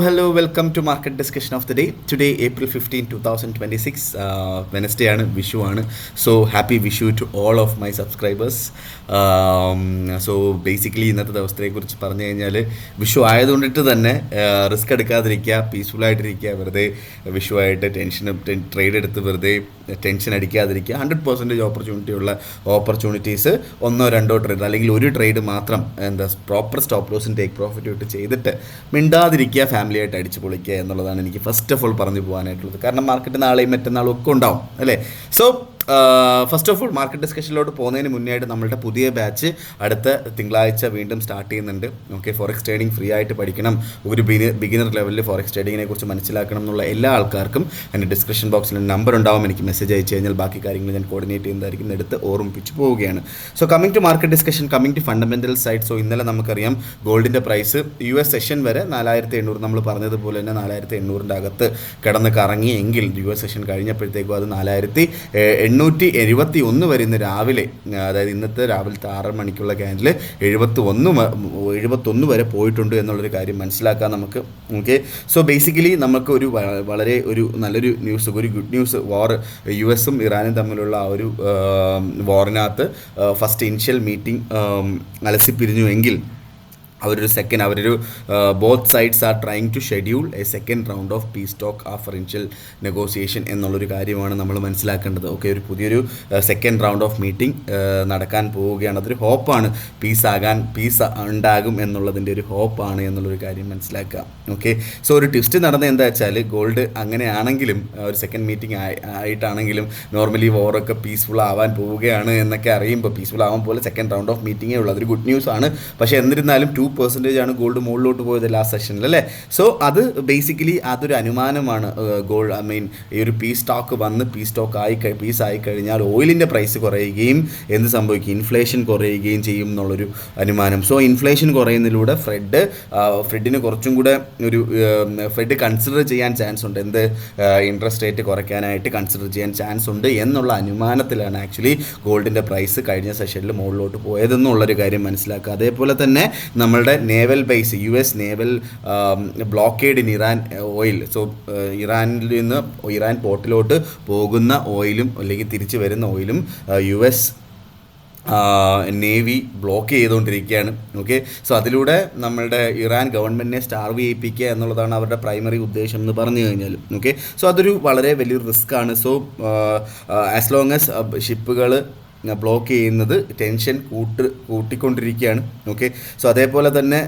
Hello, welcome to market discussion of the day. Today, April 15, 2026, Wednesday ആണ് വിഷു ആണ്. So, happy Vishu to all of my subscribers. So, basically ഇന്നത്തെ ദിവസത്തെക്കുറിച്ച് പറഞ്ഞു കഴിഞ്ഞാൽ വിഷു ആയതുകൊണ്ടിട്ട് തന്നെ risk എടുക്കാതിരിക്കുക, peaceful ആയിട്ടിരിക്കുക, വെറുതെ വിഷുവായിട്ട് ട്രേഡ് എടുത്ത് വെറുതെ ടെൻഷൻ അടിക്കാതിരിക്കുക. 100% ഓപ്പർച്യൂണിറ്റീസ് ഒന്നോ രണ്ടോ ട്രേഡ് അല്ലെങ്കിൽ ഒരു ട്രേഡ് മാത്രം പ്രോപ്പർ സ്റ്റോപ്പ് ലോസും ടേക്ക് പ്രോഫിറ്റും ഇട്ട് ചെയ്തിട്ട് മിണ്ടാതിരിക്കുക, ഫാമിലിയായിട്ട് അടിച്ചു പൊളിക്കുക എന്നുള്ളതാണ് എനിക്ക് ഫസ്റ്റ് ഓഫ് ഓൾ പറഞ്ഞു പോകാനായിട്ടുള്ളത്. കാരണം മാർക്കറ്റ് നാളെയും മറ്റന്നാളും ഒക്കെ ഉണ്ടാവും അല്ലേ. So first of all market ഡിസ്കഷനിലോട്ട് പോകുന്നതിന് മുന്നേ ആയിട്ട് നമ്മളുടെ പുതിയ ബാച്ച് അടുത്ത തിങ്കളാഴ്ച വീണ്ടും സ്റ്റാർട്ട് ചെയ്യുന്നുണ്ട്. ഓക്കെ, ഫോറക്സ് ട്രേഡിംഗ് ഫ്രീ ആയിട്ട് പഠിക്കണം, ഒരു ബിഗിനർ ലെവലിൽ ഫോറക്സ് ട്രേഡിങ്ങിനെ കുറിച്ച് മനസ്സിലാക്കണം എന്നുള്ള എല്ലാ ആൾക്കാർക്കും എൻ്റെ ഡിസ്ക്രിപ്ഷൻ ബോക്സിൽ നമ്പർ ഉണ്ടാവും. എനിക്ക് മെസ്സേജ് അയച്ചു കഴിഞ്ഞാൽ ബാക്കി കാര്യങ്ങൾ ഞാൻ കോർഡിനേറ്റ് ചെയ്യുന്നതായിരിക്കും, എടുത്ത് ഓർമ്മിപ്പിച്ച് പോവുകയാണ്. So coming to market discussion, coming to fundamental side. So ഇന്നലെ നമുക്കറിയാം ഗോൾഡിൻ്റെ പ്രൈസ് US സെഷൻ വരെ 4800, നമ്മൾ പറഞ്ഞതുപോലെ തന്നെ 4800 അകത്ത് കിടന്ന് കറങ്ങിയെങ്കിൽ US സെഷൻ കഴിഞ്ഞപ്പോഴത്തേക്കും അത് 4871 വരെ ഇന്ന് രാവിലെ, അതായത് ഇന്നത്തെ രാവിലത്തെ 6 മണിക്കുള്ള ക്യാൻഡിൽ 71 വരെ പോയിട്ടുണ്ട് എന്നുള്ളൊരു കാര്യം മനസ്സിലാക്കാം നമുക്ക്. ഓക്കെ, സോ ബേസിക്കലി നമുക്ക് വളരെ നല്ലൊരു ന്യൂസ്, ഒരു ഗുഡ് ന്യൂസ്, US-ഉം ഇറാനും തമ്മിലുള്ള ആ ഒരു വാറിനകത്ത് ഫസ്റ്റ് ഇനിഷ്യൽ മീറ്റിംഗ് അലസിപ്പിരിഞ്ഞു എങ്കിൽ അവരൊരു both sides are trying to schedule a second round of peace talk after initial negotiation എന്നുള്ളൊരു കാര്യമാണ് നമ്മൾ മനസ്സിലാക്കേണ്ടത്. ഓക്കെ, ഒരു പുതിയൊരു സെക്കൻഡ് റൗണ്ട് ഓഫ് മീറ്റിംഗ് നടക്കാൻ പോവുകയാണ്. അതൊരു ഹോപ്പാണ്, പീസ് ഉണ്ടാകും എന്നുള്ളതിൻ്റെ ഒരു ഹോപ്പാണ് എന്നുള്ളൊരു കാര്യം മനസ്സിലാക്കുക. ഓക്കെ, സോ ഒരു ട്വിസ്റ്റ് നടന്നത് എന്താ വെച്ചാൽ ഗോൾഡ് അങ്ങനെയാണെങ്കിലും ഒരു സെക്കൻഡ് മീറ്റിംഗ് ആയിട്ടാണെങ്കിലും നോർമലി വോറൊക്കെ പീസ്ഫുൾ ആവാൻ പോവുകയാണ് എന്നൊക്കെ അറിയുമ്പോൾ പീസ്ഫുൾ ആവാൻ പോലെ സെക്കൻഡ് റൗണ്ട് ഓഫ് മീറ്റിംഗേ ഉള്ളൂ. അതൊരു ഗുഡ് ന്യൂസ് ആണ്. പക്ഷേ എന്നിരുന്നാലും 2% ആണ് ഗോൾഡ് മുകളിലോട്ട് പോയത് ലാസ്റ്റ് സെഷനിൽ അല്ലേ. സോ അത് ബേസിക്കലി അതൊരു അനുമാനമാണ്. ഈ ഒരു പീസ് സ്റ്റോക്ക് ആയി കഴിഞ്ഞാൽ ഓയിലിൻ്റെ പ്രൈസ് കുറയുകയും എന്ത് സംഭവിക്കും, ഇൻഫ്ലേഷൻ കുറയുകയും ചെയ്യും എന്നുള്ളൊരു അനുമാനം. സോ ഇൻഫ്ലേഷൻ കുറയുന്നതിലൂടെ ഫ്രെഡിന് കുറച്ചും കൂടെ ഫ്രെഡ് കൺസിഡർ ചെയ്യാൻ ചാൻസ് ഉണ്ട്, ഇൻട്രസ്റ്റ് റേറ്റ് കുറയ്ക്കാനായിട്ട് കൺസിഡർ ചെയ്യാൻ ചാൻസ് ഉണ്ട് എന്നുള്ള അനുമാനത്തിലാണ് ആക്ച്വലി ഗോൾഡിൻ്റെ പ്രൈസ് കഴിഞ്ഞ സെഷനിൽ മുകളിലോട്ട് പോയതെന്നുള്ളൊരു കാര്യം മനസ്സിലാക്കുക. അതേപോലെ തന്നെ നമ്മളുടെ naval base, US naval blockade in Iran oil. So Iran പോർട്ടിലോട്ട് പോകുന്ന ഓയിലും അല്ലെങ്കിൽ തിരിച്ചു വരുന്ന ഓയിലും US നേവി ബ്ലോക്ക് ചെയ്തുകൊണ്ടിരിക്കുകയാണ്. ഓക്കെ, സോ അതിലൂടെ നമ്മളുടെ ഇറാൻ ഗവൺമെൻറ്റിനെ സ്റ്റാർവ് ചെയ്യിപ്പിക്കുക എന്നുള്ളതാണ് അവരുടെ പ്രൈമറി ഉദ്ദേശം എന്ന് പറഞ്ഞു കഴിഞ്ഞാൽ. ഓക്കെ, സോ അതൊരു വളരെ വലിയൊരു റിസ്ക്കാണ്. സോ ആസ് ലോങ് ആസ് ഷിപ്പുകൾ ബ്ലോക്ക് ചെയ്യുന്നത് ടെൻഷൻ കൂട്ടിക്കൊണ്ടിരിക്കുകയാണ്. ഓക്കെ, സോ അതേപോലെ തന്നെ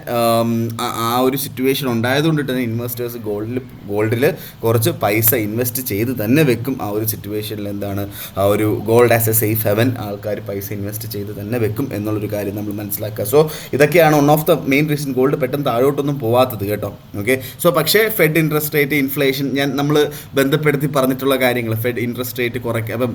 ആ ഒരു സിറ്റുവേഷൻ ഉണ്ടായതുകൊണ്ട് തന്നെ ഇൻവെസ്റ്റേഴ്സ് ഗോൾഡിൽ കുറച്ച് പൈസ ഇൻവെസ്റ്റ് ചെയ്ത് തന്നെ വെക്കും. ആ ഒരു സിറ്റുവേഷനിൽ ആ ഒരു gold as A safe heaven ആൾക്കാർ പൈസ ഇൻവെസ്റ്റ് ചെയ്ത് തന്നെ വെക്കും എന്നുള്ളൊരു കാര്യം നമ്മൾ മനസ്സിലാക്കുക. സോ ഇതൊക്കെയാണ് one of the main reason gold പെട്ടെന്ന് താഴോട്ടൊന്നും പോവാത്തത് കേട്ടോ. ഓക്കെ, സോ പക്ഷേ ഫെഡ് ഇൻട്രസ്റ്റ് റേറ്റ്, ഇൻഫ്ലേഷൻ, നമ്മൾ ബന്ധപ്പെടുത്തി പറഞ്ഞിട്ടുള്ള കാര്യങ്ങൾ, ഫെഡ് ഇൻട്രസ്റ്റ് റേറ്റ് കുറയ്ക്കുക, അപ്പം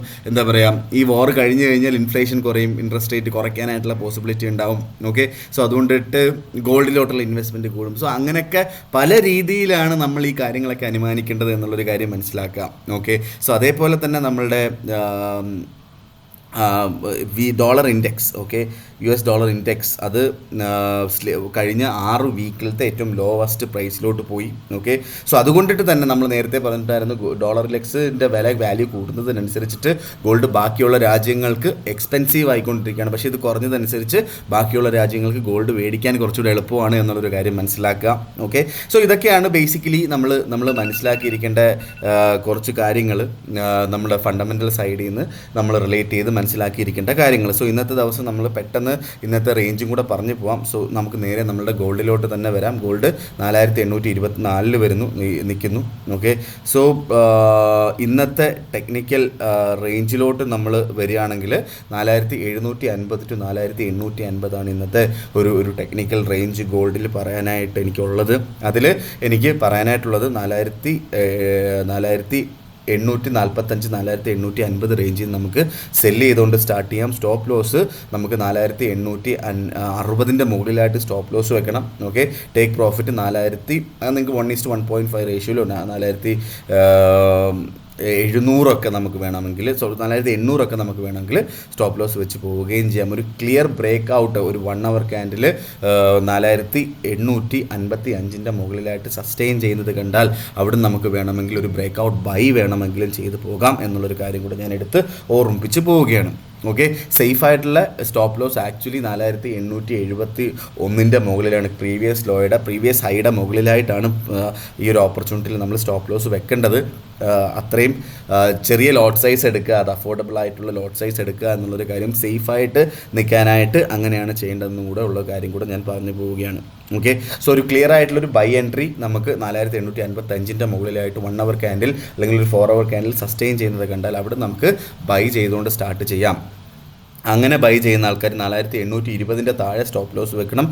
ഈ വാർ കഴിഞ്ഞ് കഴിഞ്ഞാൽ ഇൻഫ്ലേഷൻ കുറയും, ഇൻട്രസ്റ്റ് റേറ്റ് കുറയ്ക്കാനായിട്ടുള്ള പോസിബിലിറ്റി ഉണ്ടാവും. ഓക്കെ, സോ അതുകൊണ്ടിട്ട് ഗോൾഡിലോട്ടുള്ള ഇൻവെസ്റ്റ്മെൻറ്റ് കൂടും. സോ അങ്ങനെയൊക്കെ പല രീതിയിലാണ് നമ്മൾ ഈ കാര്യങ്ങളൊക്കെ അനുമാനിക്കേണ്ടത് എന്നുള്ളൊരു കാര്യം മനസ്സിലാക്കാം. ഓക്കെ, സോ അതേപോലെ തന്നെ നമ്മളുടെ dollar index, okay, US dollar index അത് കഴിഞ്ഞ 6 വീക്കിലത്തെ ഏറ്റവും ലോവസ്റ്റ് പ്രൈസിലോട്ട് പോയി. ഓക്കെ, സോ അതുകൊണ്ടിട്ട് തന്നെ നമ്മൾ നേരത്തെ പറഞ്ഞിട്ടായിരുന്നു ഡോളർ ഇൻഡെക്സിൻ്റെ വാല്യൂ കൂടുന്നതിനനുസരിച്ചിട്ട് ഗോൾഡ് ബാക്കിയുള്ള രാജ്യങ്ങൾക്ക് എക്സ്പെൻസീവ് ആയിക്കൊണ്ടിരിക്കുകയാണ്. പക്ഷേ ഇത് കുറഞ്ഞതനുസരിച്ച് ബാക്കിയുള്ള രാജ്യങ്ങൾക്ക് ഗോൾഡ് മേടിക്കാൻ കുറച്ചുകൂടെ എളുപ്പമാണ് എന്നുള്ളൊരു കാര്യം മനസ്സിലാക്കുക. ഓക്കെ, സോ ഇതൊക്കെയാണ് ബേസിക്കലി നമ്മൾ മനസ്സിലാക്കിയിരിക്കേണ്ട കുറച്ച് കാര്യങ്ങൾ, നമ്മുടെ ഫണ്ടമെൻ്റൽ സൈഡിൽ നിന്ന് നമ്മൾ റിലേറ്റ് ചെയ്ത് മനസ്സിലാക്കിയിരിക്കേണ്ട കാര്യങ്ങൾ. സോ ഇന്നത്തെ ദിവസം നമ്മൾ പെട്ടെന്ന് ഇന്നത്തെ റേഞ്ചും കൂടെ പറഞ്ഞു പോവാം. സോ നമുക്ക് നേരെ നമ്മളുടെ ഗോൾഡിലോട്ട് തന്നെ വരാം. ഗോൾഡ് 4824 നിൽക്കുന്നു. ഓക്കെ, സോ ഇന്നത്തെ ടെക്നിക്കൽ റേഞ്ചിലോട്ട് നമ്മൾ വരികയാണെങ്കിൽ 4750 to 4850 ഇന്നത്തെ ഒരു ടെക്നിക്കൽ റേഞ്ച് ഗോൾഡിൽ പറയാനായിട്ട് എനിക്കുള്ളത്. അതിൽ എനിക്ക് പറയാനായിട്ടുള്ളത് 4845 4850 റേഞ്ചിൽ നമുക്ക് സെല്ല് ചെയ്തുകൊണ്ട് സ്റ്റാർട്ട് ചെയ്യാം. സ്റ്റോപ്പ് ലോസ് നമുക്ക് 4860 മുകളിലായിട്ട് സ്റ്റോപ്പ് ലോസ് വെക്കണം. ഓക്കെ, ടേക്ക് പ്രോഫിറ്റ് 4000, നിങ്ങൾക്ക് 1:1.5 റേഷ്യോയിലോ 4000 700 നമുക്ക് വേണമെങ്കിൽ 4800 നമുക്ക് വേണമെങ്കിൽ സ്റ്റോപ്പ് ലോസ് വെച്ച് പോവുകയും ചെയ്യാം. ഒരു ക്ലിയർ ബ്രേക്ക് ഔട്ട് ഒരു 1 അവർ ക്യാൻഡിൽ 4855 മുകളിലായിട്ട് സസ്റ്റെയിൻ ചെയ്യുന്നത് കണ്ടാൽ അവിടെ നമുക്ക് വേണമെങ്കിൽ ഒരു ബ്രേക്ക് ഔട്ട് ബൈ വേണമെങ്കിലും ചെയ്ത് പോകാം എന്നുള്ളൊരു കാര്യം കൂടെ ഞാൻ എടുത്ത് ഓർമ്മിപ്പിച്ച് പോവുകയാണ്. ഓക്കെ, സേഫായിട്ടുള്ള സ്റ്റോപ്പ് ലോസ് ആക്ച്വലി 4871 മുകളിലാണ്. പ്രീവിയസ് ഹൈയുടെ മുകളിലായിട്ടാണ് ഈ ഒരു ഓപ്പർച്യൂണിറ്റിയിൽ നമ്മൾ സ്റ്റോപ്പ് ലോസ് വെക്കേണ്ടത്. അത്രയും ചെറിയ ലോട്ട് സൈസ് എടുക്കുക, അത് അഫോർഡബിൾ ആയിട്ടുള്ള ലോട്ട് സൈസ് എടുക്കുക എന്നുള്ളൊരു കാര്യം, സേഫായിട്ട് നിൽക്കാനായിട്ട് അങ്ങനെയാണ് ചെയ്യേണ്ടതെന്നും കൂടെ ഉള്ള കാര്യം കൂടെ ഞാൻ പറഞ്ഞു പോവുകയാണ്. ഓക്കെ, സോ ഒരു ക്ലിയർ ആയിട്ടുള്ളൊരു ബൈ എൻട്രി നമുക്ക് 4855 മുകളിലായിട്ട് 1 അവർ ക്യാൻഡിൽ അല്ലെങ്കിൽ ഒരു 4 അവർ ക്യാൻഡിൽ സസ്റ്റെയിൻ ചെയ്യുന്നത് കണ്ടാൽ അവിടെ നമുക്ക് ബൈ ചെയ്തുകൊണ്ട് സ്റ്റാർട്ട് ചെയ്യാം. അങ്ങനെ ബൈ ചെയ്യുന്ന ആൾക്കാർ 4820 താഴെ സ്റ്റോപ്പ് ലോസ് വെക്കണം.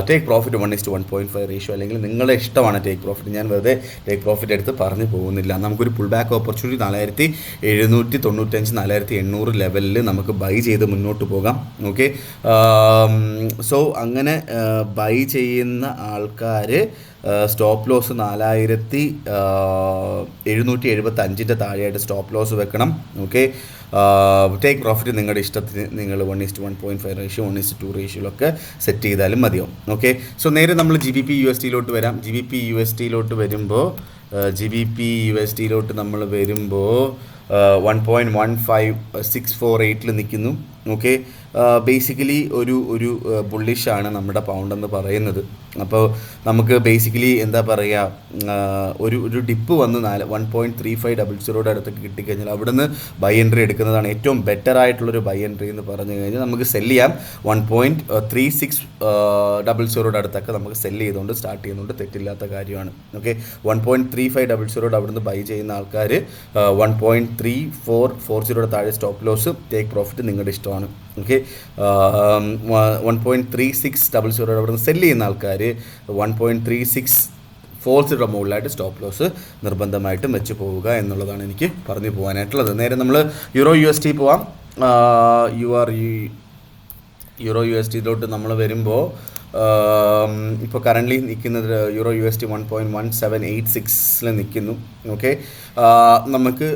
ടേക്ക് പ്രോഫിറ്റ് 1:1.5 റേഷ്യോ, അല്ലെങ്കിൽ നിങ്ങളുടെ ഇഷ്ടമാണ് ടേക്ക് പ്രോഫിറ്റ്. ഞാൻ വെറുതെ ടേക്ക് പ്രോഫിറ്റ് എടുത്ത് പറഞ്ഞു പോകുന്നില്ല. നമുക്കൊരു പുൾ ബാക്ക് ഓപ്പർച്യൂണിറ്റി 4795 4800 ലെവലിൽ നമുക്ക് ബൈ ചെയ്ത് മുന്നോട്ട് പോകാം. ഓക്കെ, സോ അങ്ങനെ ബൈ ചെയ്യുന്ന ആൾക്കാർ സ്റ്റോപ്പ് ലോസ് 4775 താഴെയായിട്ട് സ്റ്റോപ്പ് ലോസ് വെക്കണം. ഓക്കെ, ടേക്ക് പ്രോഫിറ്റ് നിങ്ങളുടെ ഇഷ്ടത്തിന് നിങ്ങൾ 1:1.5 റേഷ്യോ 1:2 റേഷ്യോയിലൊക്കെ സെറ്റ് ചെയ്താലും മതിയാവും. ഓക്കെ, സോ നേരെ നമ്മൾ GBP/USD വരാം. GBP/USD നമ്മൾ വരുമ്പോൾ 1.15648 നിൽക്കുന്നു. ഓക്കെ, ബേസിക്കലി ഒരു ബുള്ളിഷാണ് നമ്മുടെ പൗണ്ട് എന്ന് പറയുന്നത്. അപ്പോൾ നമുക്ക് ബേസിക്കലി എന്താ പറയുക, ഒരു ഡിപ്പ് വന്ന് 1.3500 അടുത്തൊക്കെ കിട്ടിക്കഴിഞ്ഞാൽ അവിടുന്ന് ബൈ എൻട്രി എടുക്കുന്നതാണ് ഏറ്റവും ബെറ്റർ ആയിട്ടുള്ളൊരു ബൈ എൻട്രി എന്ന് പറഞ്ഞു കഴിഞ്ഞാൽ നമുക്ക് സെല് ചെയ്യാം. 1.3600 അടുത്തൊക്കെ നമുക്ക് സെല് ചെയ്തുകൊണ്ട് സ്റ്റാർട്ട് ചെയ്യുന്നുണ്ട്, തെറ്റില്ലാത്ത കാര്യമാണ്. ഓക്കെ, 1.3500 അവിടുന്ന് ബൈ ചെയ്യുന്ന ആൾക്കാർ 1.3440 താഴെ സ്റ്റോപ്പ് ലോസ്, ടേക്ക് പ്രോഫിറ്റ് നിങ്ങളുടെ ഇഷ്ടമാണ്. ഓക്കെ, 1.3600 അവിടുന്ന് സെല് ചെയ്യുന്ന ആൾക്കാർ 1.3640 മുകളിലായിട്ട് സ്റ്റോപ്പ് ലോസ് നിർബന്ധമായിട്ടും വെച്ച് പോവുക എന്നുള്ളതാണ് എനിക്ക് പറഞ്ഞു പോകാനായിട്ടുള്ളത്. നേരെ നമ്മൾ EUR/USD പോവാം. EUR/USD നമ്മൾ വരുമ്പോൾ ഇപ്പോൾ കറൻ്റ്ലി നിൽക്കുന്നത് EUR/USD 1.1786 നിൽക്കുന്നു. ഓക്കെ, നമുക്ക്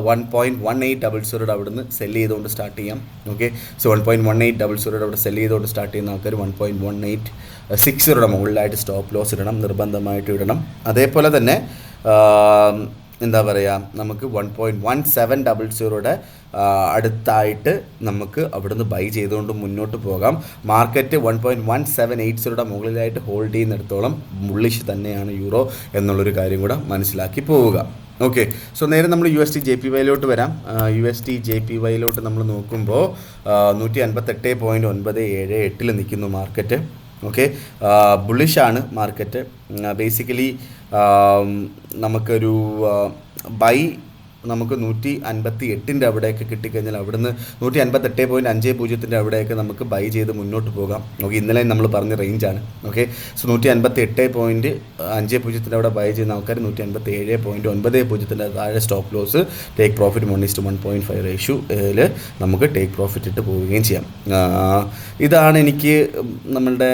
1.1800 അവിടുന്ന് സെല് ചെയ്തുകൊണ്ട് സ്റ്റാർട്ട് ചെയ്യാം. ഓക്കെ, സോ 1.1800 അവിടെ സെല് ചെയ്തുകൊണ്ട് സ്റ്റാർട്ട് ചെയ്യുന്ന ആൾക്കാർ 1.1860 മുകളിലായിട്ട് സ്റ്റോപ്പ് ലോസ് ഇടണം, നിർബന്ധമായിട്ട് ഇടണം. അതേപോലെ തന്നെ എന്താ പറയുക, നമുക്ക് 1.1700 അടുത്തായിട്ട് നമുക്ക് അവിടുന്ന് ബൈ ചെയ്തുകൊണ്ട് മുന്നോട്ട് പോകാം. മാർക്കറ്റ് 1.1780 മുകളിലായിട്ട് ഹോൾഡ് ചെയ്യുന്നിടത്തോളം ബുള്ളിഷ് തന്നെയാണ് യൂറോ എന്നുള്ളൊരു കാര്യം കൂടെ മനസ്സിലാക്കി പോവുക. ഓക്കെ, സോ നേരെ നമ്മൾ USD/JPY വരാം. USD/JPY നമ്മൾ നോക്കുമ്പോൾ 158.978 നിൽക്കുന്നു മാർക്കറ്റ്. ഓക്കെ, ബുള്ളിഷാണ് മാർക്കറ്റ്. ബേസിക്കലി നമുക്കൊരു ബൈ നമുക്ക് 158 അവിടെയൊക്കെ കിട്ടിക്കഴിഞ്ഞാൽ അവിടുന്ന് 158.50 അവിടെയൊക്കെ നമുക്ക് ബൈ ചെയ്ത് മുന്നോട്ട് പോകാം. ഓക്കെ, ഇന്നലെ നമ്മൾ പറഞ്ഞ റേഞ്ചാണ്. ഓക്കെ, സോ 158.50 അവിടെ ബൈ ചെയ്യുന്ന ആൾക്കാർ 157.90 താഴെ സ്റ്റോപ്പ് ലോസ്, ടേക്ക് പ്രോഫിറ്റ് 1:1.5 റേഷ്യോയിൽ നമുക്ക് ടേക്ക് പ്രോഫിറ്റ് ഇട്ട് പോവുകയും ചെയ്യാം. ഇതാണ് എനിക്ക് നമ്മളുടെ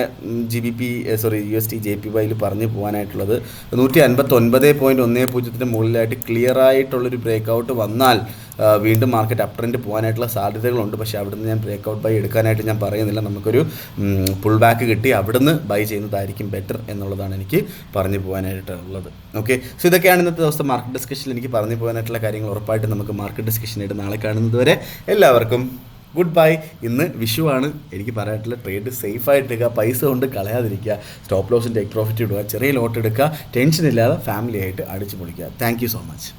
USD/JPY പറഞ്ഞു പോകാനായിട്ടുള്ളത്. 159.10 മുകളിലായിട്ട് ക്ലിയർ ആയിട്ടുള്ളൊരു ബ്രേക്ക് ഔട്ട് വന്നാൽ വീണ്ടും മാർക്കറ്റ് അപ് ട്രെൻഡ് പോകാനായിട്ടുള്ള സാധ്യതകളുണ്ട്. പക്ഷേ അവിടുന്ന് ഞാൻ ബ്രേക്ക് ഔട്ട് ബൈ എടുക്കാനായിട്ട് ഞാൻ പറയുന്നില്ല. നമുക്കൊരു പുൾ ബാക്ക് കിട്ടി അവിടുന്ന് ബൈ ചെയ്യുന്നതായിരിക്കും ബെറ്റർ എന്നുള്ളതാണ് എനിക്ക് പറഞ്ഞു പോകാനായിട്ടുള്ളത്. ഓക്കെ, സോ ഇതൊക്കെയാണ് ഇന്നത്തെ ദിവസത്തെ മാർക്കറ്റ് ഡിസ്കഷനിൽ എനിക്ക് പറഞ്ഞു പോകാനായിട്ടുള്ള കാര്യങ്ങൾ. ഉറപ്പായിട്ട് നമുക്ക് മാർക്കറ്റ് ഡിസ്കഷനായിട്ട് നാളെ കാണുന്നത് വരെ എല്ലാവർക്കും ഗുഡ് ബൈ. ഇന്ന് വിഷുവാണ്. എനിക്ക് പറയാനായിട്ടുള്ള ട്രേഡ് സേഫായിട്ടിരിക്കുക, പൈസ കൊണ്ട് കളയാതിരിക്കുക, സ്റ്റോപ്പ് ലോസും ടേക്ക് പ്രോഫിറ്റ് ഇടുക, ചെറിയ ലോട്ട് എടുക്കുക, ടെൻഷൻ ഇല്ലാതെ ഫാമിലിയായിട്ട് അടിച്ചു പൊളിക്കുക. Thank you so much.